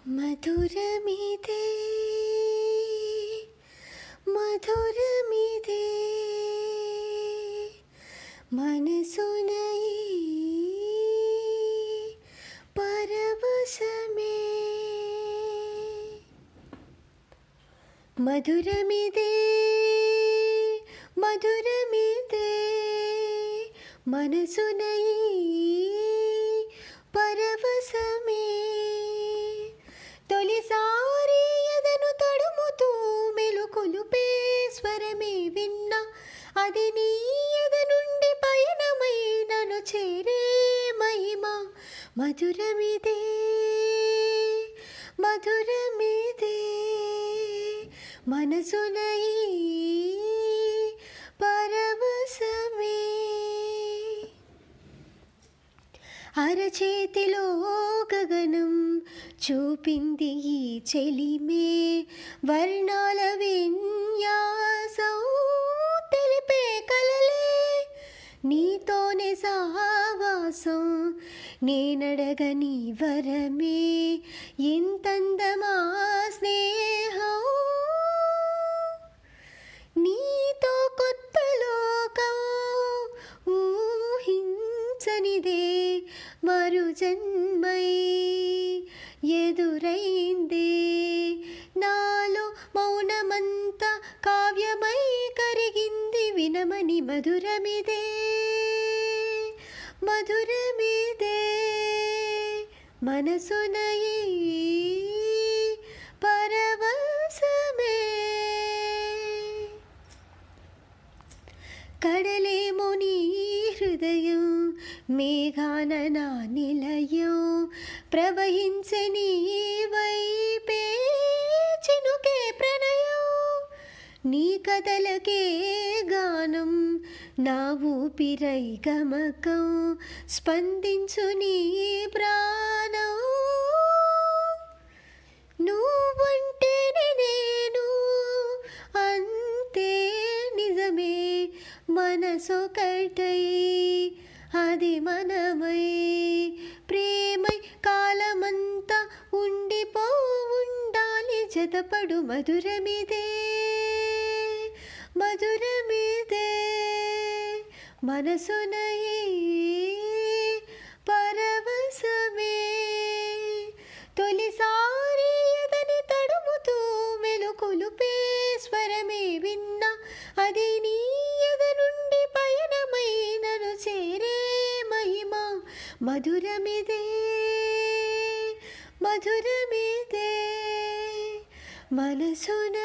మధురమిదే మధురమిదే మనసున పరవశమే మధురమిదే మధురమిదే మనసున పరవశమే తొలిసారి ఎదను తడుముతూ మెలుకొలుపే స్వరమే విన్నా అది నీ ఎద నుండి పయనమై నన్ను చేరే మహిమ మధురమిదే మధురమిదే మనసున పరవశమే అరచేతిలో గగనం చూపింది ఈ చెలిమే వర్ణాల విన్యాసం తెలిపే కలలే నీతోనే సావాసం నేనడగని వరమే ఇంతందమా స్నేహం నీతో కొత్త లోకం ఊహించనిదే మరు జన్మై ఎదురైందే నాలో మౌనమంత కావ్యమై కరిగింది వినమని మధురమిదే మధురమిదే మనసున పరవశమే కడలేమో నీ హృదయం మేఘాన నా నిలయం ప్రవహించే నీ వైపే చినుకే ప్రణయం నీ కథలకే గానం నా ఊపిరై గమకం స్పందించు నీ ప్రాణం నువ్వంటేనే నేను అంతే నిజమే మనసొకటై అది మనమై ప్రేమై కాలమంతా ఉండాలి జతపడు మధురమిదే మధురమిదే మనసున పరవశమే తొలిసారి ఎదని తడుముతూ మెలుకొలుపే స్వరమే విన్నా అది నీ ఎద నుండి పయనమై నన్ను చేరే మహిమ మధురమిదే మధురమిదే మనసున